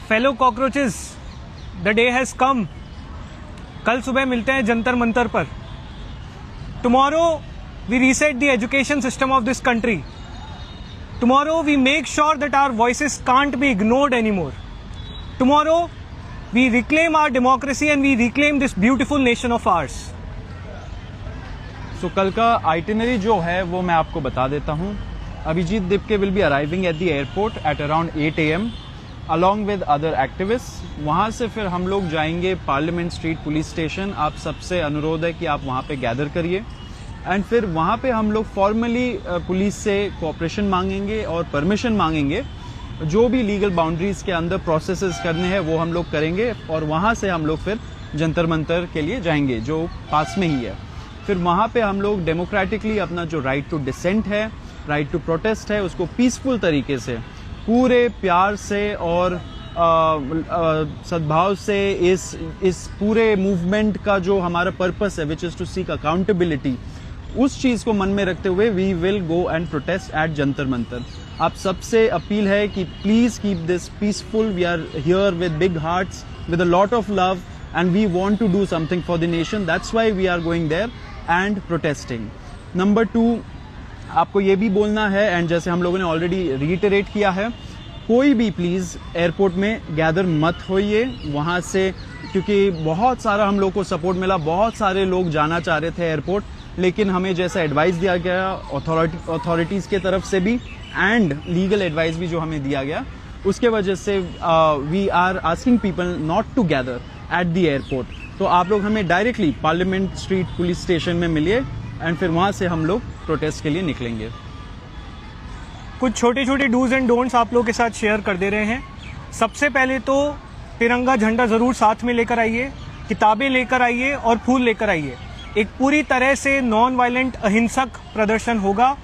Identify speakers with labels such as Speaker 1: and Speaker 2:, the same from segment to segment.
Speaker 1: Fellow cockroaches, the day has come. कल सुबह मिलते हैं जंतर मंतर पर। Tomorrow we reset the education system of this country. Tomorrow we make sure that our voices can't be ignored anymore. Tomorrow we reclaim our democracy and we reclaim this beautiful nation of ours.
Speaker 2: So कल का itinerary जो है वो मैं आपको बता देता हूँ। Abhijeet Dipke will be arriving at the airport at around 8 AM along with other activists। वहाँ से फिर हम लोग जाएंगे पार्लियामेंट स्ट्रीट पुलिस स्टेशन। आप सबसे अनुरोध है कि आप वहाँ पे गैदर करिए एंड फिर वहाँ पे हम लोग फॉर्मली पुलिस से कोऑपरेशन मांगेंगे और परमिशन मांगेंगे। जो भी लीगल बाउंड्रीज के अंदर प्रोसेसेस करने हैं वो हम लोग करेंगे और वहाँ से हम लोग फिर जंतर मंतर के लिए जाएंगे जो पास में ही है। फिर वहाँ पे हम लोग डेमोक्रेटिकली अपना जो राइट टू डिसेंट है, राइट टू प्रोटेस्ट है, उसको पीसफुल तरीके से पूरे प्यार से और सद्भाव से इस पूरे मूवमेंट का जो हमारा पर्पस है which is to seek accountability, उस चीज को मन में रखते हुए we will go and protest at Jantar Mantar. आप सबसे अपील है कि please keep this peaceful. We are here with big hearts, with a lot of love and we want to do something for the nation. That's why we are going there and protesting. Number 2, आपको ये भी बोलना है and जैसे हम लोगों ने already reiterate किया है, कोई भी प्लीज एयरपोर्ट में गैदर मत होइए वहां से, क्योंकि बहुत सारा हम लोग को सपोर्ट मिला। बहुत सारे लोग जाना चाह रहे थे एयरपोर्ट, लेकिन हमें जैसा एडवाइस दिया गया अथॉरिटीज के तरफ से भी एंड लीगल एडवाइस भी जो हमें दिया गया, उसके वजह से we are asking people not to gather at the airport. तो आप लोग हमें directly Parliament Street police station में मिलिए एंड फिर वहां से हम लोग प्रोटेस्ट के लिए निकलेंगे।
Speaker 1: कुछ छोटे छोटे डूज एंड डोंट्स आप लोगों के साथ शेयर कर दे रहे हैं। सबसे पहले तो तिरंगा झंडा जरूर साथ में लेकर आइए, किताबें लेकर आइए और फूल लेकर आइए। एक पूरी तरह से नॉन वायलेंट अहिंसक प्रदर्शन होगा।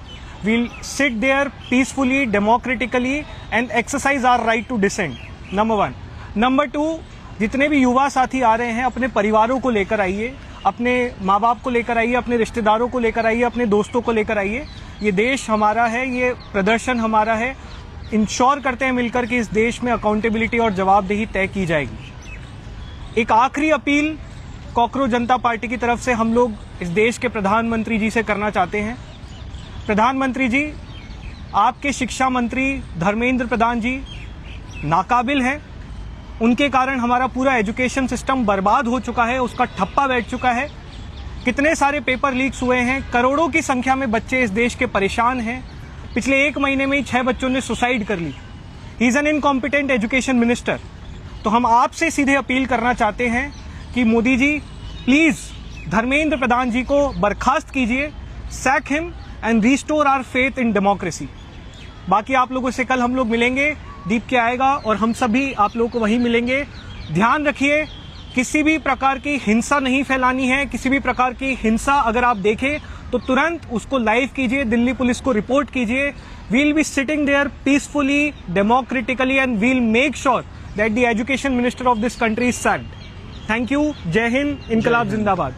Speaker 1: We'll sit there peacefully, democratically and exercise our right to dissent, number 1। Number 2, जितने भी युवा साथी आ रहे हैं अपने परिवारों को लेकर आइए, अपने माँ बाप को लेकर आइए, अपने रिश्तेदारों को लेकर आइए, अपने दोस्तों को लेकर आइए। ये देश हमारा है, ये प्रदर्शन हमारा है। इंश्योर करते हैं मिलकर कि इस देश में अकाउंटेबिलिटी और जवाबदेही तय की जाएगी। एक आखिरी अपील कॉकरोच जनता पार्टी की तरफ से हम लोग इस देश के प्रधानमंत्री जी से करना चाहते हैं। प्रधानमंत्री जी, आपके शिक्षा मंत्री धर्मेंद्र प्रधान जी नाकाबिल हैं। उनके कारण हमारा पूरा एजुकेशन सिस्टम बर्बाद हो चुका है, उसका ठप्पा बैठ चुका है। कितने सारे पेपर लीक्स हुए हैं, करोड़ों की संख्या में बच्चे इस देश के परेशान हैं। पिछले 1 महीने में ही 6 बच्चों ने सुसाइड कर ली। He is an incompetent education minister. तो हम आपसे सीधे अपील करना चाहते हैं कि मोदी जी प्लीज धर्मेंद्र प्रधान जी को बर्खास्त कीजिए, sack him and restore our faith in democracy. बाकी आप लोगों से कल हम लोग मिलेंगे, दीप के आएगा और हम सभी आप लोगों को वहीं मिलेंगे। ध्यान रखिए, किसी भी प्रकार की हिंसा नहीं फैलानी है। किसी भी प्रकार की हिंसा अगर आप देखें तो तुरंत उसको लाइव कीजिए, दिल्ली पुलिस को रिपोर्ट कीजिए। We'll be sitting there peacefully, democratically and we'll make sure that the education minister of this country is sacked. Thank you. Jai Hind, इनकलाब जिंदाबाद।